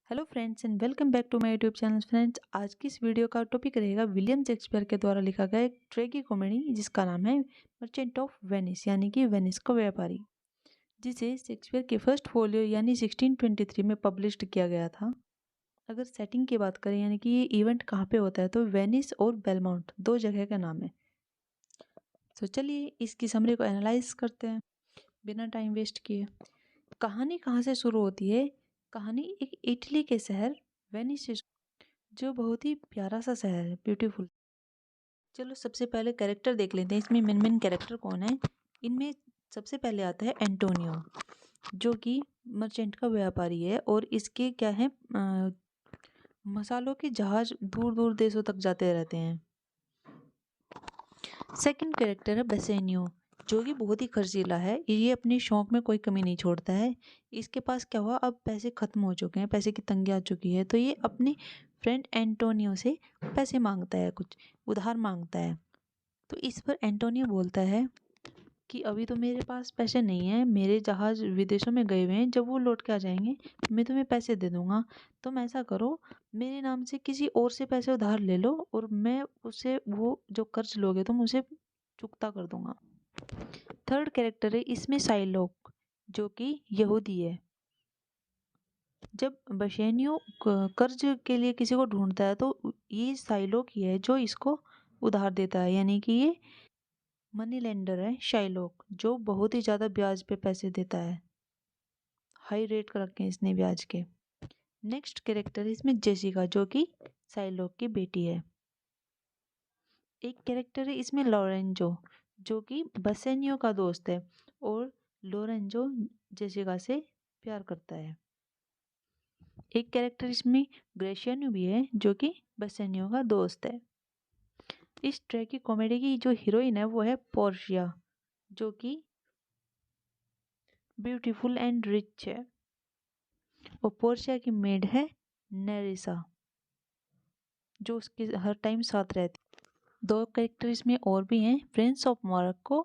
Hello friends and welcome back to my YouTube channel. Friends, आज की इस video का टॉपिक रहेगा विलियम शेक्सपियर के द्वारा लिखा गया एक ट्रेगी कॉमेडी जिसका नाम है मर्चेंट ऑफ वेनिस यानी कि वेनिस का व्यापारी, जिसे शेक्सपियर के फर्स्ट फोलियो यानी 1623 में पब्लिश्ड किया गया था। अगर सेटिंग की बात करें यानी कि ये इवेंट कहाँ पे होता है तो वेनिस और बेलमाउंट दो जगह का नाम है। तो चलिए इसकी समरी को एनालाइज करते हैं बिना टाइम वेस्ट किए। कहानी कहाँ से शुरू होती है? कहानी एक इटली के शहर वेनिस से, जो बहुत ही प्यारा सा शहर है, ब्यूटीफुल। चलो सबसे पहले कैरेक्टर देख लेते हैं, इसमें मेन मेन कैरेक्टर कौन है। इनमें सबसे पहले आता है एंटोनियो, जो कि मर्चेंट का व्यापारी है और इसके क्या है, मसालों के जहाज दूर दूर देशों तक जाते रहते हैं। सेकंड कैरेक्टर है बेसेनियो, जो कि बहुत ही खर्चीला है। ये अपने शौक में कोई कमी नहीं छोड़ता है। इसके पास क्या हुआ, अब पैसे खत्म हो चुके हैं, पैसे की तंगी आ चुकी है, तो ये अपने फ्रेंड एंटोनियो से पैसे मांगता है, कुछ उधार मांगता है। तो इस पर एंटोनियो बोलता है कि अभी तो मेरे पास पैसे नहीं है, मेरे जहाज विदेशों में गए हुए हैं, जब वो लौट के आ जाएंगे मैं तुम्हें पैसे दे दूंगा। तुम ऐसा करो, मेरे नाम से किसी और से पैसे उधार ले लो और मैं उसे वो जो कर्ज लोगे तुम उसे चुकता कर दूंगा। थर्ड कैरेक्टर है इसमें साइलोक, जो कि यहूदी है। जब बशेनियो कर्ज के लिए किसी को ढूंढता है तो ये साइलोक ही है जो इसको उधार देता है, यानी कि ये मनी लेंडर है शाइलोक, जो बहुत ही ज़्यादा ब्याज पे पैसे देता है। हाई रेट कर रखे हैं इसने ब्याज के। नेक्स्ट कैरेक्टर है इसमें जेसिका, जो कि साइलोक की बेटी है। एक कैरेक्टर है इसमें लॉरेंजो, जो कि बसेनियो का दोस्त है और लोरेंजो जेसिका से प्यार करता है। एक कैरेक्टर इसमें ग्रेशियनो भी है, जो कि बसेनियो का दोस्त है। इस ट्रैगी कॉमेडी की जो हीरोइन है वो है पोर्शिया, जो कि ब्यूटीफुल एंड रिच है। और पोर्शिया की मेड है नेरिसा, जो उसके हर टाइम साथ रहती। दो कैरेक्टर इसमें और भी हैं, prince of Morocco,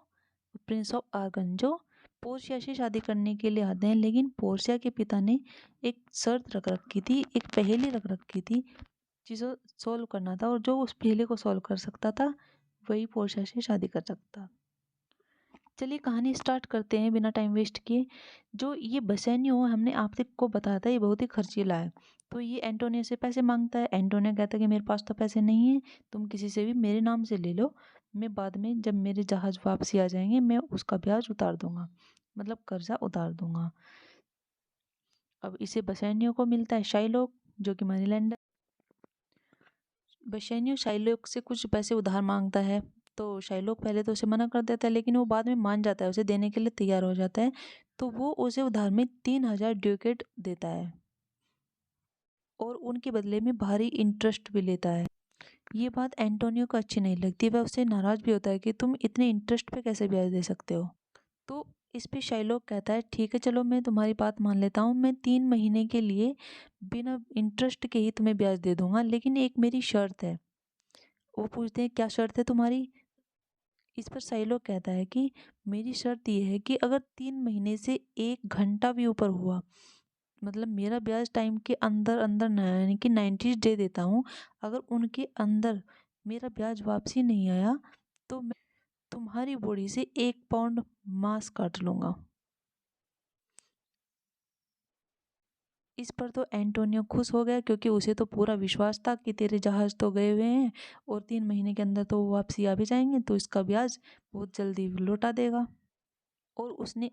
prince of Aragon, जो पोर्शिया से शादी करने के लिए आते हैं, लेकिन पोर्शिया के पिता ने एक शर्त रख रखी थी, एक पहेली रख रखी थी जिसे सॉल्व करना था, और जो उस पहेली को सॉल्व कर सकता था वही पोर्शिया से शादी कर सकता। चलिए कहानी स्टार्ट करते हैं बिना टाइम वेस्ट किए। जो ये बसेनियो हमने आपसे को बताया था, ये बहुत ही खर्चीला है। तो ये एंटोनियो से पैसे मांगता है। एंटोनियो कहता है कि मेरे पास तो पैसे नहीं है, तुम किसी से भी मेरे नाम से ले लो, मैं बाद में जब मेरे जहाज वापसी आ जाएंगे मैं उसका ब्याज उतार दूंगा, मतलब कर्जा उतार दूंगा। अब इसे बसेनियो को मिलता है शाइलोक, जो कि मनी लैंडर। बसेनियो शाइलोक से कुछ पैसे उधार मांगता है, तो शाइलोक पहले तो उसे मना कर देता है, लेकिन वो बाद में मान जाता है, उसे देने के लिए तैयार हो जाता है। तो वो उसे उधार में 3000 ड्यूकेट देता है और उनके बदले में भारी इंटरेस्ट भी लेता है। ये बात एंटोनियो को अच्छी नहीं लगती, वह उससे नाराज भी होता है कि तुम इतने इंटरेस्ट पे कैसे ब्याज दे सकते हो। तो इस पे शाइलोक कहता है ठीक है चलो मैं तुम्हारी बात मान लेता हूँ, मैं 3 महीने के लिए बिना इंटरेस्ट के ही तुम्हें ब्याज दे दूंगा, लेकिन एक मेरी शर्त है। वो पूछते हैं क्या शर्त है तुम्हारी। इस पर साइलोग कहता है कि मेरी शर्त ये है कि अगर 3 महीने से 1 घंटा भी ऊपर हुआ, मतलब मेरा ब्याज टाइम के अंदर अंदर न आया, यानी कि 90 दे देता हूँ, अगर उनके अंदर मेरा ब्याज वापसी नहीं आया तो मैं तुम्हारी बॉडी से 1 पाउंड मांस काट लूंगा। इस पर तो एंटोनियो खुश हो गया, क्योंकि उसे तो पूरा विश्वास था कि तेरे जहाज तो गए हुए हैं और 3 महीने के अंदर तो वो वापसी आ भी जाएंगे, तो इसका ब्याज बहुत जल्दी लौटा देगा। और उसने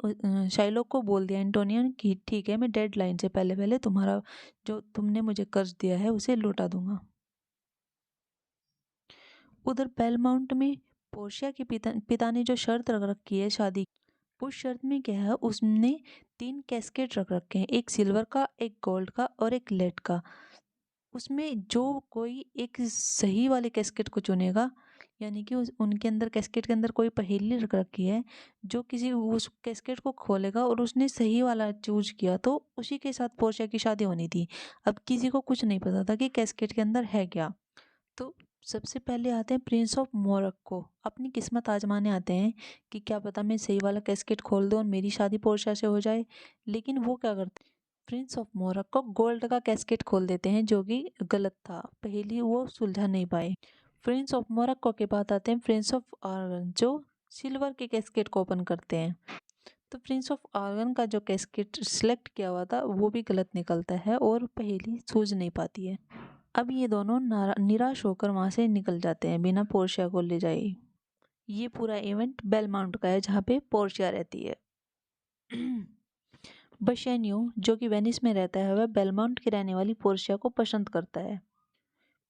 शाइलोक को बोल दिया एंटोनियो ने कि ठीक है मैं डेडलाइन से पहले पहले तुम्हारा जो तुमने मुझे कर्ज दिया है उसे लौटा दूंगा। उधर बेलमाउंट में पोर्शिया के पिता ने जो शर्त रख रखी है शादी, उस शर्त में क्या है, उसने 3 कैस्केट रख रखे हैं, एक सिल्वर का, एक गोल्ड का और एक लेड का। उसमें जो कोई एक सही वाले कैस्केट को चुनेगा, यानी कि उनके अंदर कैस्केट के अंदर कोई पहेली रख रखी है, जो किसी उस कैस्केट को खोलेगा और उसने सही वाला चूज किया तो उसी के साथ पोर्शिया की शादी होनी थी। अब किसी को कुछ नहीं पता था कि कैस्केट के अंदर है क्या। तो सबसे पहले आते हैं प्रिंस ऑफ मोरक्को, अपनी किस्मत आजमाने आते हैं कि क्या पता मैं सही वाला कैस्केट खोल दूं और मेरी शादी पोर्शिया से हो जाए। लेकिन वो क्या करते, प्रिंस ऑफ मोरक्को गोल्ड का कैस्केट खोल देते हैं जो कि गलत था, पहेली वो सुलझा नहीं पाए। प्रिंस ऑफ मोरक्को के बाद आते हैं प्रिंस ऑफ आर्गन जो सिल्वर के कैस्केट को ओपन करते हैं। तो प्रिंस ऑफ आर्गन का जो कैस्केट सिलेक्ट किया हुआ था वो भी गलत निकलता है और पहेली सूझ नहीं पाती है। अब ये दोनों निराश होकर वहाँ से निकल जाते हैं बिना पोर्शिया को ले जाए। ये पूरा इवेंट बेलमाउंट का है जहाँ पे पोर्शिया रहती है। बशेन्यू जो कि वेनिस में रहता है वह बेलमाउंट की रहने वाली पोर्शिया को पसंद करता है।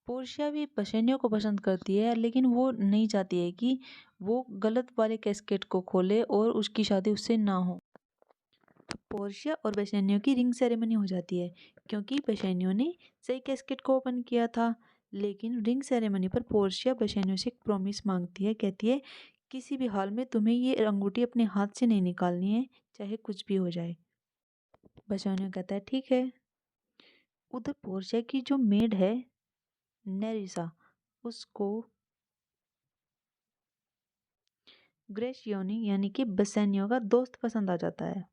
पोर्शिया भी बशेन्यू को पसंद करती है लेकिन वो नहीं चाहती है कि वो गलत वाले कैस्केट को खोले और उसकी शादी उससे ना हो। पोर्शिया और बेशेन्यो की रिंग सेरेमनी हो जाती है क्योंकि बेशेन्यो ने सही कैस्केट को ओपन किया था। लेकिन रिंग सेरेमनी पर पोर्शिया बेशेन्यो से एक प्रॉमिस मांगती है, कहती है किसी भी हाल में तुम्हें ये अंगूठी अपने हाथ से नहीं निकालनी है, चाहे कुछ भी हो जाए। बेशेन्यो कहता है ठीक है। उधर पोर्शिया की जो मेड है नेरिसा, उसको ग्रेशियोनी यानी कि बेशेन्यो का दोस्त पसंद आ जाता है।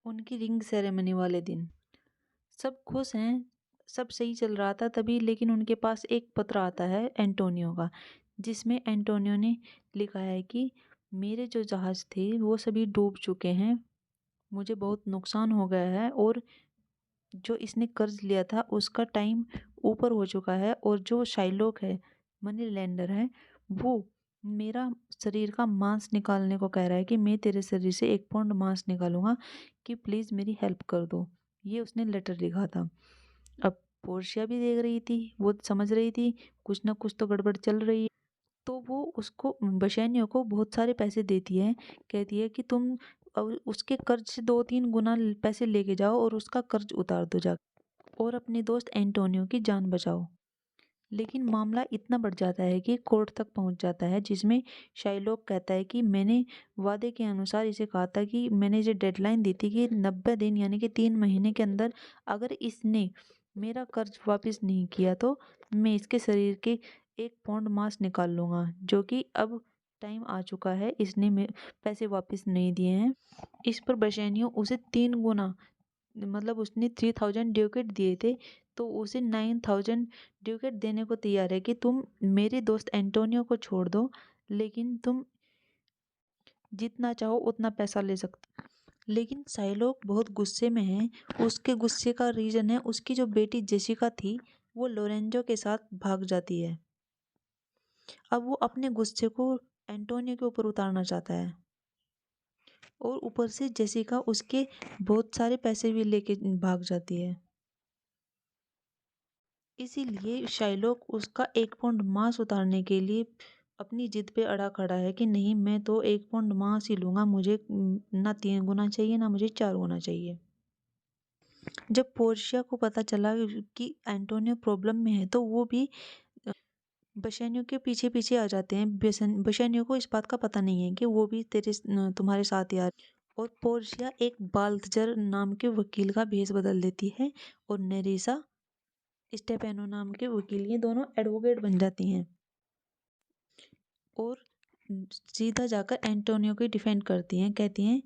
उनकी रिंग सेरेमनी वाले दिन सब खुश हैं, सब सही चल रहा था तभी, लेकिन उनके पास एक पत्र आता है एंटोनियो का, जिसमें एंटोनियो ने लिखा है कि मेरे जो जहाज़ थे वो सभी डूब चुके हैं, मुझे बहुत नुकसान हो गया है और जो इसने कर्ज लिया था उसका टाइम ऊपर हो चुका है और जो शाइलोक है मनी लेंडर है वो मेरा शरीर का मांस निकालने को कह रहा है कि मैं तेरे शरीर से 1 पाउंड मांस निकालूंगा कि प्लीज़ मेरी हेल्प कर दो। ये उसने लेटर लिखा था। अब पोर्शिया भी देख रही थी, वो समझ रही थी कुछ ना कुछ तो गड़बड़ चल रही है, तो वो उसको बशैनियों को बहुत सारे पैसे देती है, कहती है कि तुम उसके कर्ज से 2-3 गुना पैसे लेके जाओ और उसका कर्ज उतार दो जा और अपने दोस्त एंटोनियो की जान बचाओ। लेकिन मामला इतना बढ़ जाता है कि कोर्ट तक पहुंच जाता है, जिसमें शाइलोक कहता है कि मैंने वादे के अनुसार इसे कहा था कि मैंने इसे डेडलाइन दी थी कि 90 दिन यानी कि 3 महीने के अंदर अगर इसने मेरा कर्ज वापस नहीं किया तो मैं इसके शरीर के 1 पाउंड मांस निकाल लूँगा, जो कि अब टाइम आ चुका है, इसने पैसे वापस नहीं दिए हैं। इस पर बशैनियो उसे 3 गुना, मतलब उसने 3000 ड्यूकेट दिए थे तो उसे 9000 ड्यूकेट देने को तैयार है कि तुम मेरे दोस्त एंटोनियो को छोड़ दो, लेकिन तुम जितना चाहो उतना पैसा ले सकते। लेकिन साइलोक बहुत गुस्से में है। उसके गुस्से का रीजन है उसकी जो बेटी जेसिका थी वो लोरेंजो के साथ भाग जाती है। अब वो अपने गुस्से को एंटोनियो के ऊपर उतारना चाहता है और ऊपर से जेसिका उसके बहुत सारे पैसे भी लेके भाग जाती है। इसीलिए शाइलोक उसका 1 पाउंड मांस उतारने के लिए अपनी जिद पे अड़ा खड़ा है कि नहीं, मैं तो 1 पाउंड मांस ही लूँगा, मुझे ना 3 गुना चाहिए ना मुझे 4 गुना चाहिए। जब पोर्शिया को पता चला कि एंटोनियो प्रॉब्लम में है तो वो भी बशैनियो के पीछे पीछे आ जाते हैं। बशैनियो को इस बात का पता नहीं है कि वो भी तुम्हारे साथ यार। और पोर्शिया एक बाल्थजर नाम के वकील का भेष बदल देती है और नेरिसा स्टेफेनो नाम के वकील, ये दोनों एडवोकेट बन जाती हैं और सीधा जाकर एंटोनियो की डिफेंड करती हैं, कहती हैं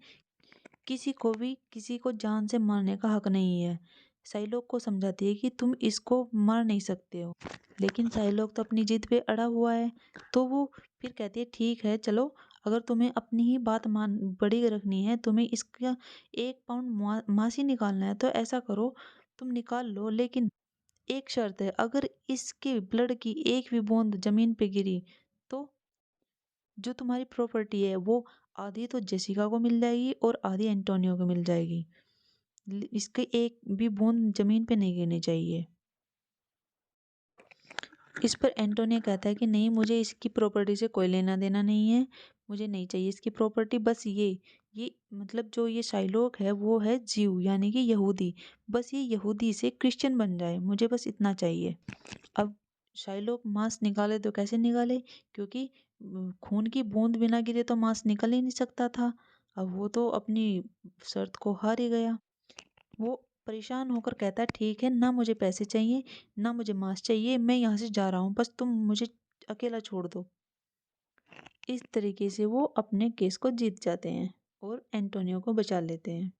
किसी को भी किसी को जान से मारने का हक नहीं है। साइलोक को समझाती है कि तुम इसको मार नहीं सकते हो, लेकिन साइलोक तो अपनी जिद पे अड़ा हुआ है। तो वो फिर कहती है ठीक है चलो, अगर तुम्हें अपनी ही बात मान बड़ी रखनी है, तुम्हें इसका 1 पाउंड मांस ही निकालना है तो ऐसा करो, तुम निकाल लो, लेकिन एक शर्त है, अगर इसके ब्लड की एक भी बूंद जमीन पे गिरी तो जो तुम्हारी प्रॉपर्टी है वो आधी तो जेसिका को मिल जाएगी और आधी एंटोनियो को मिल जाएगी। इसके एक भी बूंद जमीन पे नहीं गिरनी चाहिए। इस पर एंटोनियो कहता है कि नहीं, मुझे इसकी प्रॉपर्टी से कोई लेना देना नहीं है, मुझे नहीं चाहिए इसकी प्रॉपर्टी, बस ये मतलब जो ये शाइलोक है वो है जीव यानी कि यहूदी, बस ये यहूदी से क्रिश्चियन बन जाए, मुझे बस इतना चाहिए। अब शाइलोक मांस निकाले तो कैसे निकाले, क्योंकि खून की बूंद बिना गिरे तो मांस निकल ही नहीं सकता था। अब वो तो अपनी शर्त को हार ही गया। वो परेशान होकर कहता है ठीक है, ना मुझे पैसे चाहिए ना मुझे मांस चाहिए, मैं यहाँ से जा रहा हूँ, बस तुम मुझे अकेला छोड़ दो। इस तरीके से वो अपने केस को जीत जाते हैं और एंटोनियो को बचा लेते हैं।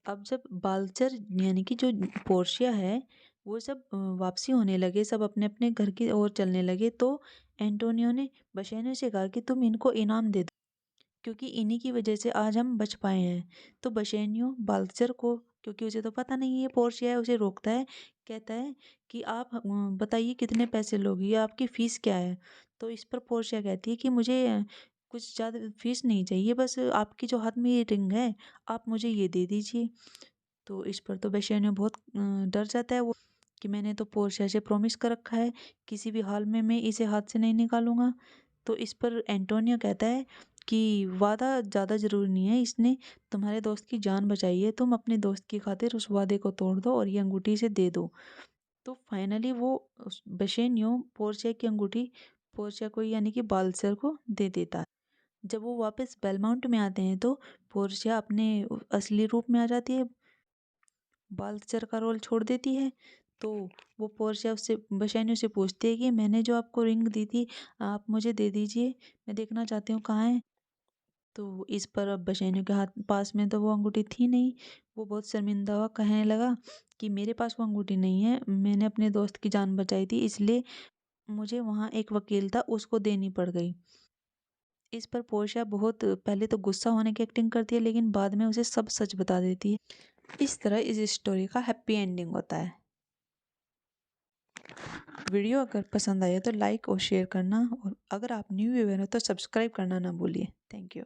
अब जब बालचर यानी कि जो पोर्शिया है वो सब वापसी होने लगे, सब अपने अपने घर की ओर चलने लगे, तो एंटोनियो ने बसेनियो से कहा कि तुम इनको इनाम दे दो, क्योंकि इन्हीं की वजह से आज हम बच पाए हैं। तो बसेनियो बाल्चर को, क्योंकि उसे तो पता नहीं है ये पोर्शिया है, उसे रोकता है, कहता है कि आप बताइए कितने पैसे लोगे या आपकी फीस क्या है। तो इस पर पोर्शिया कहती है कि मुझे कुछ ज़्यादा फीस नहीं चाहिए, बस आपकी जो हाथ में ये रिंग है आप मुझे ये दे दीजिए। तो इस पर तो बेशेनियो बहुत डर जाता है वो, कि मैंने तो पोर्शिया से प्रॉमिस कर रखा है किसी भी हाल में मैं इसे हाथ से नहीं निकालूंगा। तो इस पर एंटोनियो कहता है कि वादा ज़्यादा ज़रूरी नहीं है, इसने तुम्हारे दोस्त की जान बचाई है, तुम अपने दोस्त की खातिर उस वादे को तोड़ दो और ये अंगूठी इसे दे दो। तो फाइनली वो बेशेनियो पोर्शिया की अंगूठी पोर्शिया को यानी कि बालसर को दे देता है। जब वो वापस बेलमाउंट में आते हैं तो पोर्शिया अपने असली रूप में आ जाती है, बालचर का रोल छोड़ देती है। तो वो पोर्शिया उससे बेशैनी से पूछती है कि मैंने जो आपको रिंग दी थी आप मुझे दे दीजिए, मैं देखना चाहती हूँ कहाँ है। तो इस पर अब बेशैनी के हाथ पास में तो वो अंगूठी थी नहीं। वो बहुत शर्मिंदा हुआ, कहने लगा कि मेरे पास वो अंगूठी नहीं है, मैंने अपने दोस्त की जान बचाई थी इसलिए मुझे वहाँ एक वकील था उसको देनी पड़ गई। इस पर पोर्शिया बहुत पहले तो गुस्सा होने की एक्टिंग करती है, लेकिन बाद में उसे सब सच बता देती है। इस तरह इस स्टोरी का हैप्पी एंडिंग होता है। वीडियो अगर पसंद आए तो लाइक और शेयर करना, और अगर आप न्यू व्यूअर हो तो सब्सक्राइब करना ना भूलिए। Thank you.